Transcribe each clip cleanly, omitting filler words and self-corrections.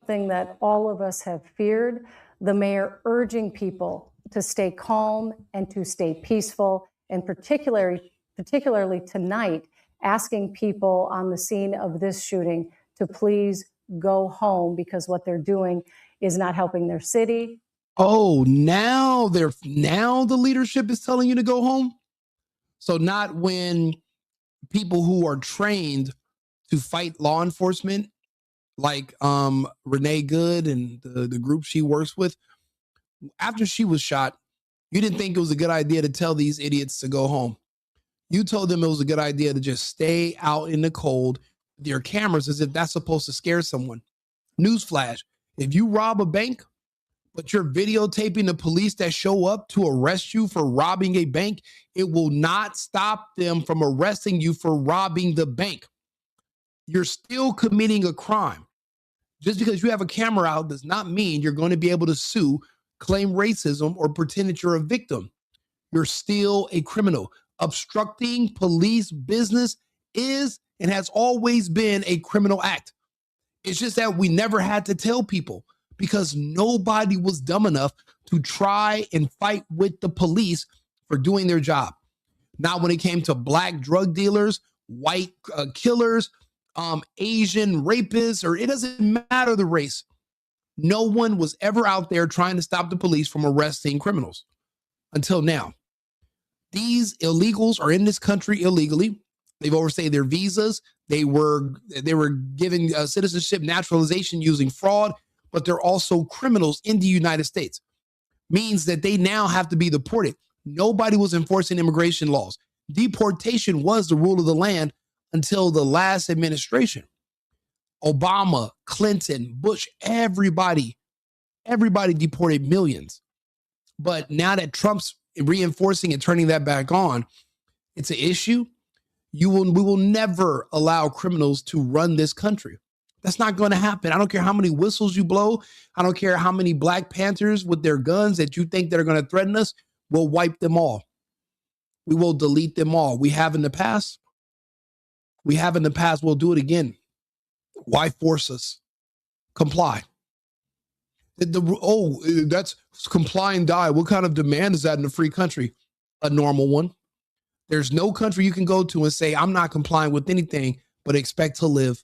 something that all of us have feared. The mayor urging people to stay calm and to stay peaceful, and particularly tonight, asking people on the scene of this shooting to please go home because what they're doing is not helping their city. Oh, now the leadership is telling you to go home. So not when people who are trained to fight law enforcement, like Renee Good and the group she works with, after she was shot, you didn't think it was a good idea to tell these idiots to go home. You told them it was a good idea to just stay out in the cold with your cameras as if that's supposed to scare someone. Newsflash, if you rob a bank, but you're videotaping the police that show up to arrest you for robbing a bank, it will not stop them from arresting you for robbing the bank. You're still committing a crime. Just because you have a camera out does not mean you're going to be able to sue, claim racism, or pretend that you're a victim. You're still a criminal. Obstructing police business is and has always been a criminal act. It's just that we never had to tell people because nobody was dumb enough to try and fight with the police for doing their job. Now, when it came to black drug dealers, white killers, Asian rapists, or it doesn't matter the race, no one was ever out there trying to stop the police from arresting criminals until now. These illegals are in this country illegally. They've overstayed their visas. They were given citizenship naturalization using fraud, but they're also criminals in the United States. Means that they now have to be deported. Nobody was enforcing immigration laws. Deportation was the rule of the land until the last administration. Obama, Clinton, Bush, everybody deported millions. But now that Trump's reinforcing and turning that back on, it's an issue. We will never allow criminals to run this country. That's not going to happen. I don't care how many whistles you blow. I don't care how many Black Panthers with their guns that you think that are going to threaten us. We'll wipe them all. We will delete them all. We have in the past. We'll do it again. Why force us? Comply. That's comply and die. What kind of demand is that in a free country? A normal one. There's no country you can go to and say, I'm not complying with anything, but expect to live.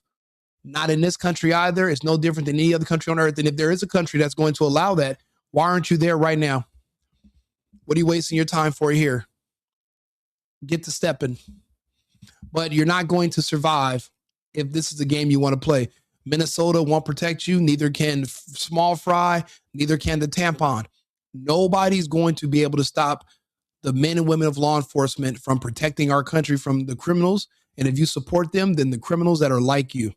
Not in this country either. It's no different than any other country on earth. And if there is a country that's going to allow that, why aren't you there right now? What are you wasting your time for here? Get to stepping. But you're not going to survive if this is a game you want to play. Minnesota won't protect you. Neither can small fry. Neither can the tampon. Nobody's going to be able to stop the men and women of law enforcement from protecting our country from the criminals. And if you support them, then the criminals that are like you.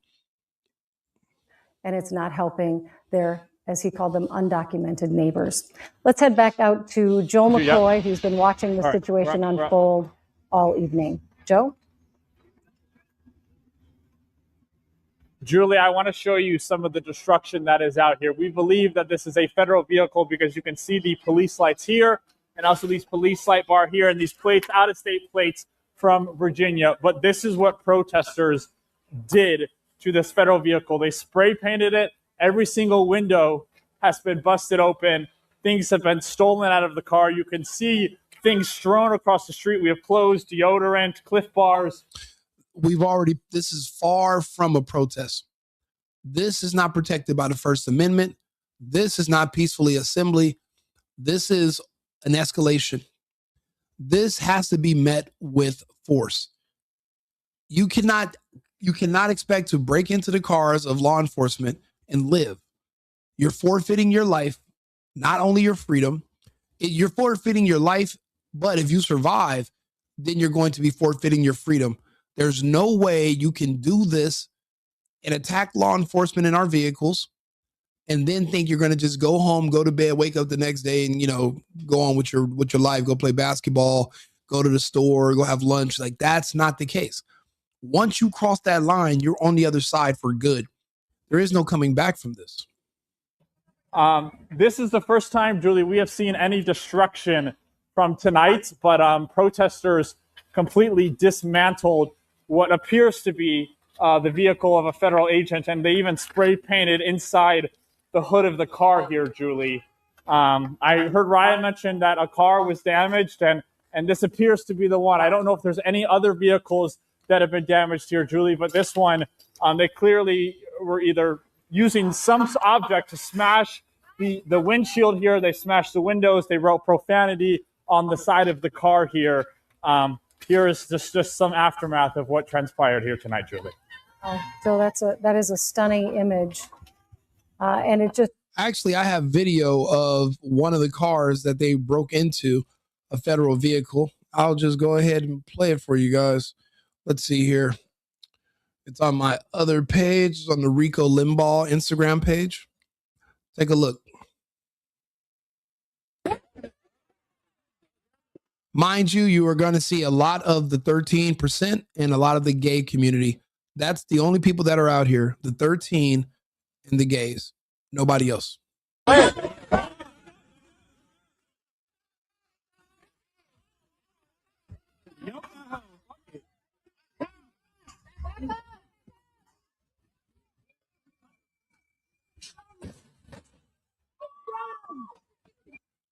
And it's not helping their, as he called them, undocumented neighbors. Let's head back out to Joe McCoy, who's been watching the situation unfold all evening. Joe? Julie, I want to show you some of the destruction that is out here. We believe that this is a federal vehicle because you can see the police lights here and also these police light bar here and these plates, out-of-state plates from Virginia. But this is what protesters did to this federal vehicle. They spray painted it. Every single window has been busted open. Things have been stolen out of the car. You can see things strewn across the street. We have clothes, deodorant, Cliff Bars. This is far from a protest. This is not protected by the First Amendment. This is not peacefully assembly. This is an escalation. This has to be met with force. You cannot expect to break into the cars of law enforcement and live. You're forfeiting your life, not only your freedom. You're forfeiting your life, but if you survive, then you're going to be forfeiting your freedom. There's no way you can do this and attack law enforcement in our vehicles and then think you're going to just go home, go to bed, wake up the next day and, go on with your life, go play basketball, go to the store, go have lunch. Like, that's not the case. Once you cross that line, you're on the other side for good. There is no coming back from this. This is the first time, Julie, we have seen any destruction from tonight, but protesters completely dismantled what appears to be the vehicle of a federal agent, and they even spray painted inside the hood of the car here, Julie. I heard Ryan mention that a car was damaged, and this appears to be the one. I don't know if there's any other vehicles that have been damaged here, Julie, but this one, they clearly were either using some object to smash the windshield here. They smashed the windows. They wrote profanity on the side of the car here. Here is just some aftermath of what transpired here tonight, Julie. So that is a stunning image, and it just actually, I have video of one of the cars that they broke into, a federal vehicle. I'll just go ahead and play it for you guys. Let's see here. It's on my other page. It's on the Rico Limbaugh Instagram page. Take a look. Mind you, you are going to see a lot of the 13% and a lot of the gay community. That's the only people that are out here, the 13 and the gays. Nobody else.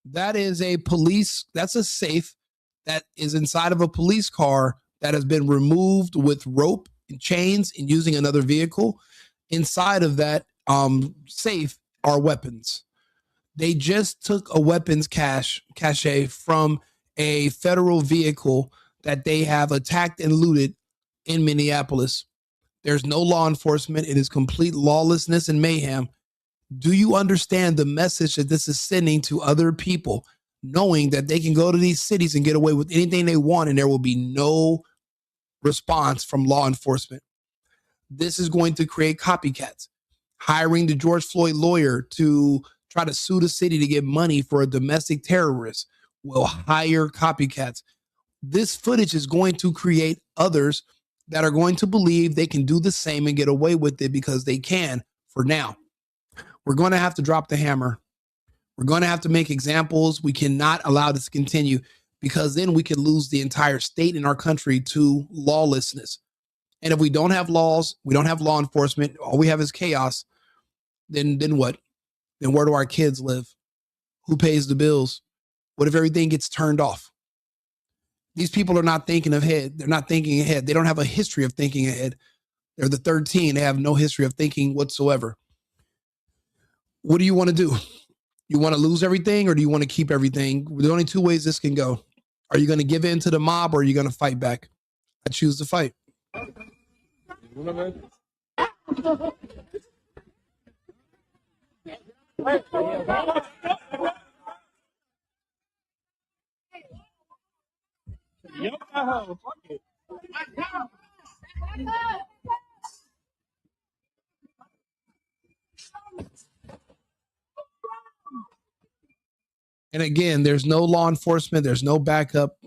That is a police, that's a safe that is inside of a police car that has been removed with rope and chains and using another vehicle. Inside of that safe are weapons. They just took a weapons cache from a federal vehicle that they have attacked and looted in Minneapolis. There's no law enforcement. It is complete lawlessness and mayhem. Do you understand the message that this is sending to other people, knowing that they can go to these cities and get away with anything they want and there will be no response from law enforcement? This is going to create copycats. Hiring the George Floyd lawyer to try to sue the city to get money for a domestic terrorist will hire copycats. This footage is going to create others that are going to believe they can do the same and get away with it because they can for now. We're going to have to drop the hammer. We're going to have to make examples. We cannot allow this to continue because then we could lose the entire state in our country to lawlessness. And if we don't have laws, we don't have law enforcement, all we have is chaos, then what? Then where do our kids live? Who pays the bills? What if everything gets turned off? These people are not thinking ahead. They're not thinking ahead. They don't have a history of thinking ahead. They're the 13. They have no history of thinking whatsoever. What do you want to do? You want to lose everything or do you want to keep everything? There's only two ways this can go. Are you going to give in to the mob or are you going to fight back? I choose to fight. And again, there's no law enforcement. There's no backup.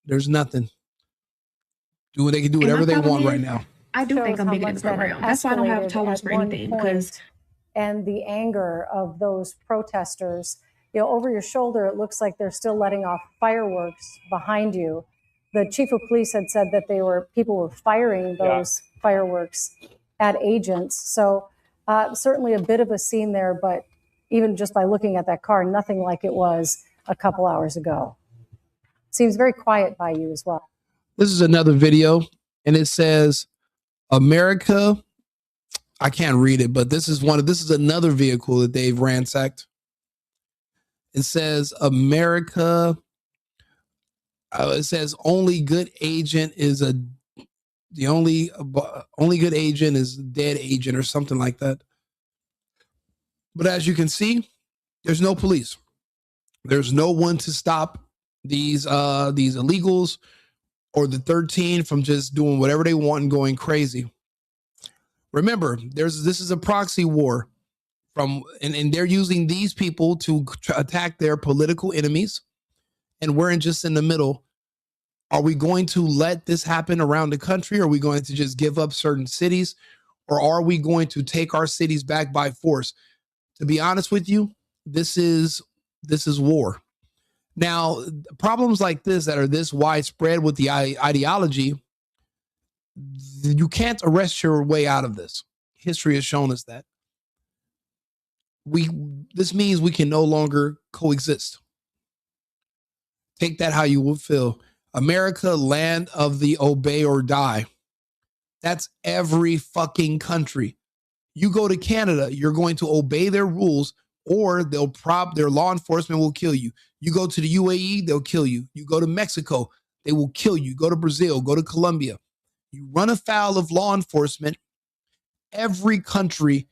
There's nothing. They can do whatever they want right now. I do think I'm bigger than the program. That's why I don't have tolerance for anything. And the anger of those protesters, over your shoulder, it looks like they're still letting off fireworks behind you. The chief of police had said that people were firing those fireworks at agents. So certainly a bit of a scene there, but even just by looking at that car, nothing like it was a couple hours ago. Seems very quiet by you as well. This is another video, and it says, America, I can't read it, but this is another vehicle that they've ransacked. It says, America, it says only good agent is the only good agent is dead agent or something like that. But as you can see, there's no police. There's no one to stop these illegals or the 13 from just doing whatever they want and going crazy. Remember, this is a proxy war and they're using these people to attack their political enemies. And we're just in the middle. Are we going to let this happen around the country? Are we going to just give up certain cities? Or are we going to take our cities back by force? To be honest with you, this is war. Now, problems like this that are this widespread with the ideology, You can't arrest your way out of this. History has shown us that. This means we can no longer coexist. Take that how you will feel. America, land of the obey or die. That's every fucking country. You go to Canada, you're going to obey their rules, or their law enforcement will kill you. You go to the UAE, they'll kill you. You go to Mexico, they will kill you. Go to Brazil, go to Colombia. You run afoul of law enforcement, every country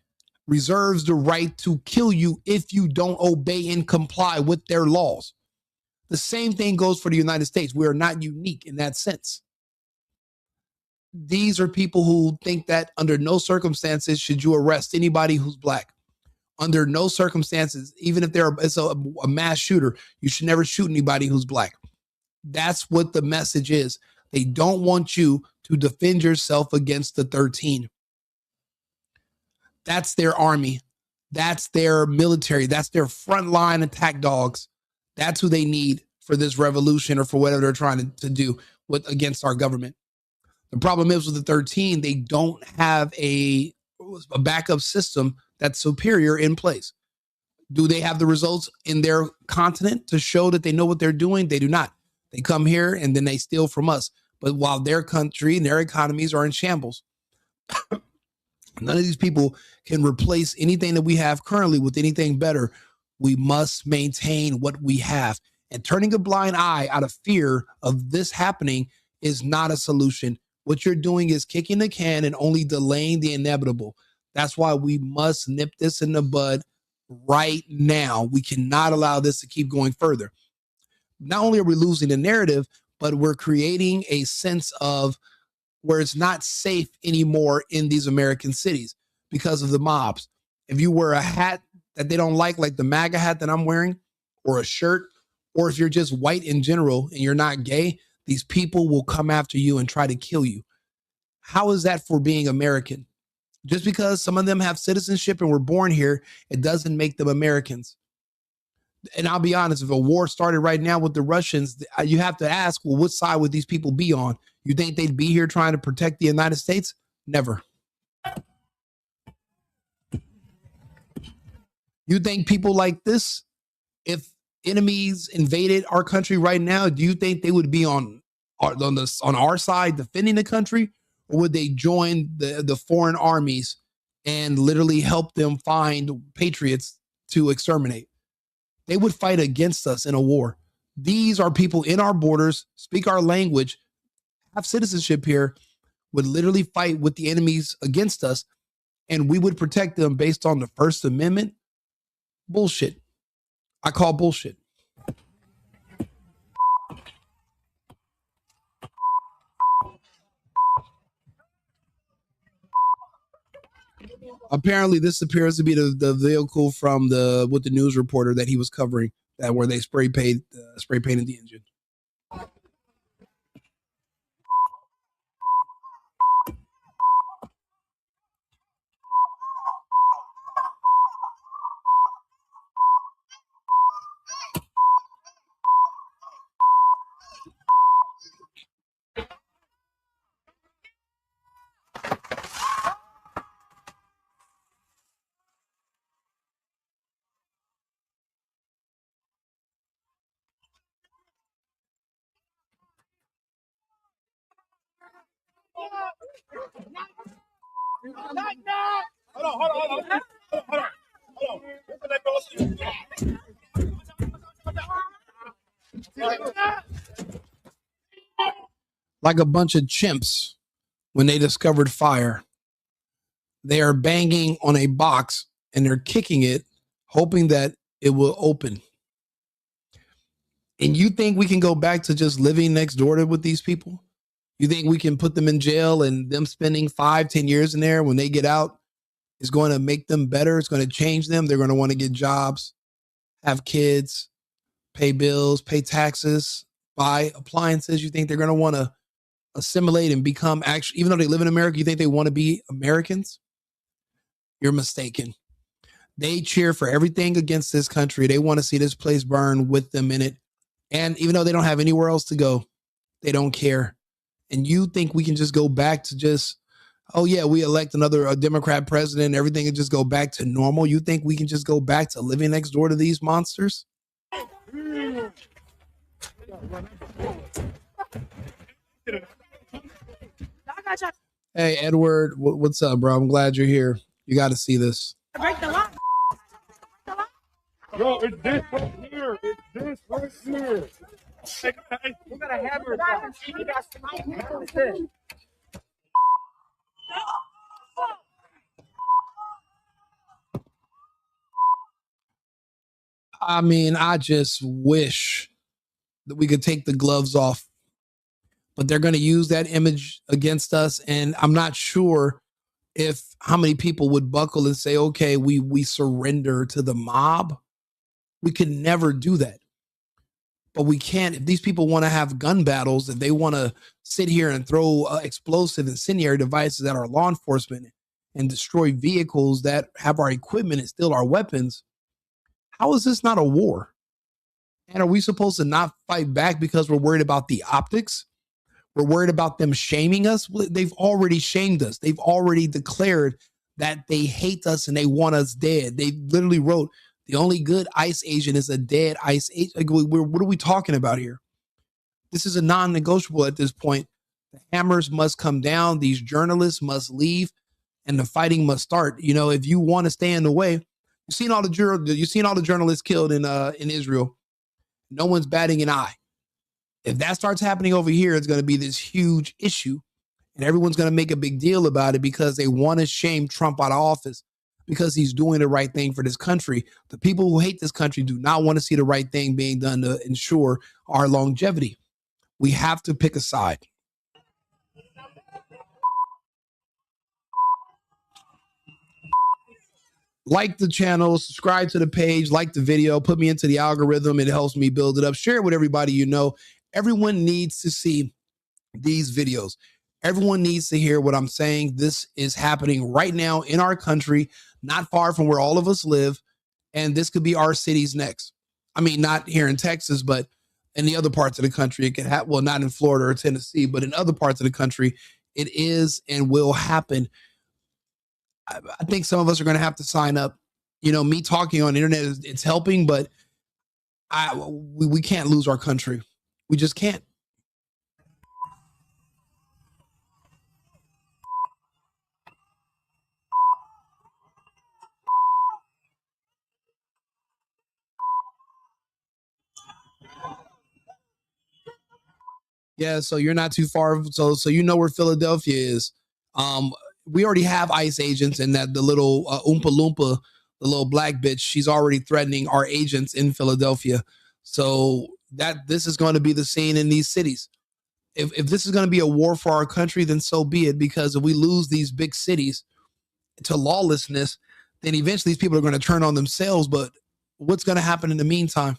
reserves the right to kill you if you don't obey and comply with their laws. The same thing goes for the United States. We are not unique in that sense. These are people who think that under no circumstances should you arrest anybody who's black. Under no circumstances, even if it's a mass shooter, you should never shoot anybody who's black. That's what the message is. They don't want you to defend yourself against the 13. That's their army. That's their military. That's their frontline attack dogs. That's who they need for this revolution or for whatever they're trying to do against our government. The problem is with the 13, they don't have a backup system that's superior in place. Do they have the results in their continent to show that they know what they're doing? They do not. They come here and then they steal from us. But while their country and their economies are in shambles, none of these people can replace anything that we have currently with anything better. We must maintain what we have. And turning a blind eye out of fear of this happening is not a solution. What you're doing is kicking the can and only delaying the inevitable. That's why we must nip this in the bud right now. We cannot allow this to keep going further. Not only are we losing the narrative, but we're creating a sense of where it's not safe anymore in these American cities because of the mobs. If you wear a hat that they don't like the MAGA hat that I'm wearing, or a shirt, or if you're just white in general and you're not gay, these people will come after you and try to kill you. How is that for being American? Just because some of them have citizenship and were born here, it doesn't make them Americans. And I'll be honest, if a war started right now with the Russians, you have to ask, well, what side would these people be on? You think they'd be here trying to protect the United States? Never. You think people like this, if enemies invaded our country right now, do you think they would be on our side defending the country? Or would they join the foreign armies and literally help them find patriots to exterminate? They would fight against us in a war. These are people in our borders, speak our language, have citizenship here, would literally fight with the enemies against us, and we would protect them based on the First Amendment? Bullshit. I call bullshit. Apparently, this appears to be the vehicle from with the news reporter that he was covering, that where they spray painted the engine. Like a bunch of chimps when they discovered fire. They are banging on a box and they're kicking it, hoping that it will open. And you think we can go back to just living next door with these people? You think we can put them in jail and them spending 5-10 years in there when they get out is going to make them better? It's going to change them. They're going to want to get jobs, have kids, pay bills, pay taxes, buy appliances. You think they're going to want to assimilate and become actually, even though they live in America, you think they want to be Americans? You're mistaken. They cheer for everything against this country. They want to see this place burn with them in it. And even though they don't have anywhere else to go, they don't care. And you think we can just go back to just, oh yeah, we elect a Democrat president, everything can just go back to normal? You think we can just go back to living next door to these monsters? Hey, Edward, what's up, bro? I'm glad you're here. You got to see this. Break the law. Yo, it's this right here. It's this right here. Hey, we got a hammer. I mean, I just wish that we could take the gloves off, but they're going to use that image against us. And I'm not sure how many people would buckle and say, okay, we surrender to the mob. We could never do that. But we can't, if these people want to have gun battles, if they want to sit here and throw explosive incendiary devices at our law enforcement and destroy vehicles that have our equipment and steal our weapons, how is this not a war? And are we supposed to not fight back because we're worried about the optics? We're worried about them shaming us. They've already shamed us. They've already declared that they hate us and they want us dead. They literally wrote, the only good ICE agent is a dead ICE agent. Like, what are we talking about here? This is a non-negotiable at this point. The hammers must come down. These journalists must leave and the fighting must start. You know, if you want to stay in the way, you've seen all the journalists killed in Israel. No one's batting an eye. If that starts happening over here, it's going to be this huge issue. And everyone's going to make a big deal about it because they want to shame Trump out of office because he's doing the right thing for this country. The people who hate this country do not want to see the right thing being done to ensure our longevity. We have to pick a side. Like the channel, subscribe to the page, like the video, put me into the algorithm. It helps me build it up. Share it with everybody you know. Everyone needs to see these videos. Everyone needs to hear what I'm saying. This is happening right now in our country, not far from where all of us live. And this could be our cities next. I mean, not here in Texas, but in the other parts of the country. It could happen. Well, not in Florida or Tennessee, but in other parts of the country, it is and will happen. I think some of us are going to have to sign up. You know, me talking on the internet, it's helping, but we can't lose our country. We just can't. Yeah, so you're not too far. So you know where Philadelphia is. We already have ICE agents, and that the little Oompa Loompa, the little black bitch, she's already threatening our agents in Philadelphia. So that this is going to be the scene in these cities. If this is going to be a war for our country, then so be it. Because if we lose these big cities to lawlessness, then eventually these people are going to turn on themselves. But what's going to happen in the meantime?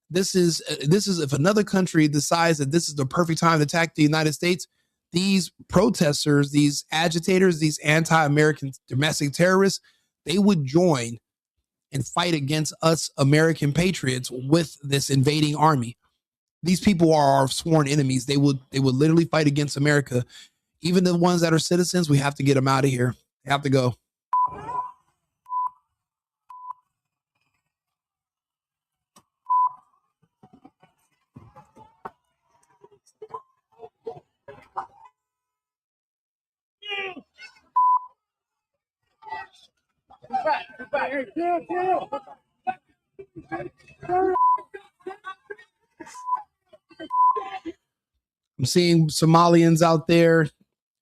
This is if another country decides that this is the perfect time to attack the United States, these protesters, these agitators, these anti-American domestic terrorists, they would join and fight against us American patriots with this invading army. These people are our sworn enemies. They would literally fight against America. Even the ones that are citizens, we have to get them out of here. They have to go. I'm seeing Somalians out there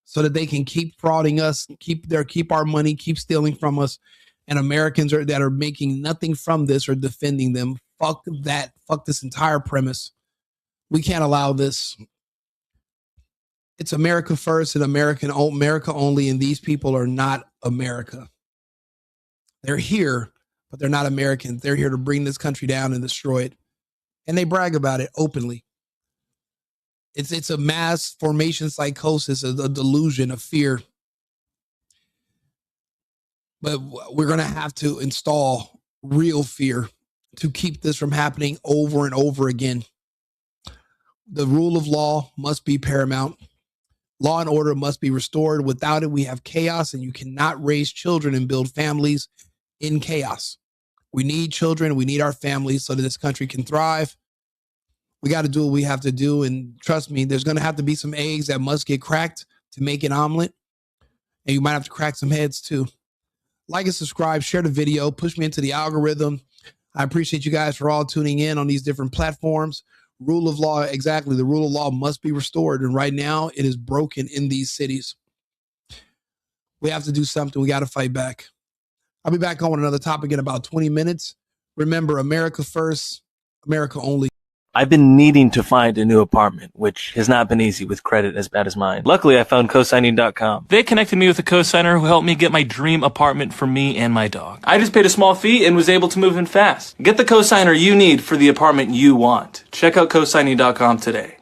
so that they can keep frauding us, keep our money, keep stealing from us. And Americans that are making nothing from this or defending them. Fuck that. Fuck this entire premise. We can't allow this. It's America first and America only. And these people are not America. They're here, but they're not Americans. They're here to bring this country down and destroy it. And they brag about it openly. It's a mass formation psychosis, a delusion, a fear. But we're going to have to install real fear to keep this from happening over and over again. The rule of law must be paramount. Law and order must be restored. Without it, we have chaos, and you cannot raise children and build families in chaos. We need children. We need our families so that this country can thrive. We got to do what we have to do. And trust me, there's going to have to be some eggs that must get cracked to make an omelet. And you might have to crack some heads too. Like and subscribe, share the video, push me into the algorithm. I appreciate you guys for all tuning in on these different platforms. Rule of law, exactly. The rule of law must be restored. And right now it is broken in these cities. We have to do something. We got to fight back. I'll be back on with another topic in about 20 minutes. Remember, America first, America only. I've been needing to find a new apartment, which has not been easy with credit as bad as mine. Luckily, I found cosigning.com. They connected me with a cosigner who helped me get my dream apartment for me and my dog. I just paid a small fee and was able to move in fast. Get the cosigner you need for the apartment you want. Check out cosigning.com today.